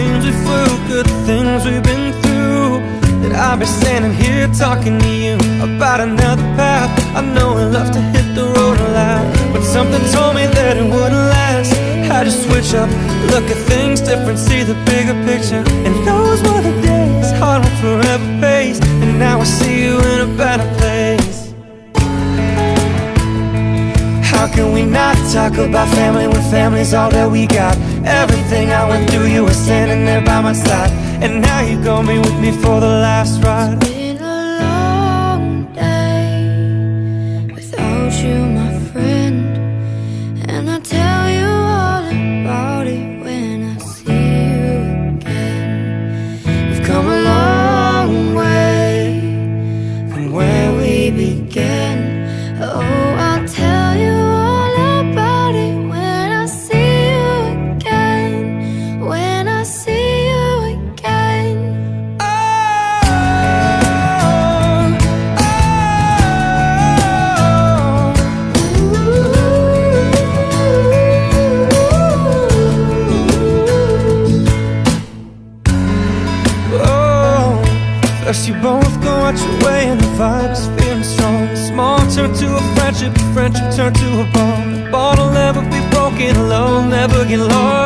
dreams we flew, good things we've been through, that I'll be standing here talking to you about another path. I know we love to hit the road a lot, but something told me that it wouldn't last. Had to switch up, look at things different, see the bigger picture. And those were the days, hard work forever pays. And now I see you in a better place. How can we not talk about family when family's all that we got? Everything I went through, you were standing there by my side. And now you're gonna be with me for the last ride. It's been a long day without you, my friend, and I'll tell you all about it when I see you again. We've come a long way from where we began. Oh, I'll tell you all about it when I see you again. When I see you again. Oh, first you both go out your way and the vibe's feeling strong. Small turn to a friendship turn to a bond. The bond will never be broken, love will never get lost.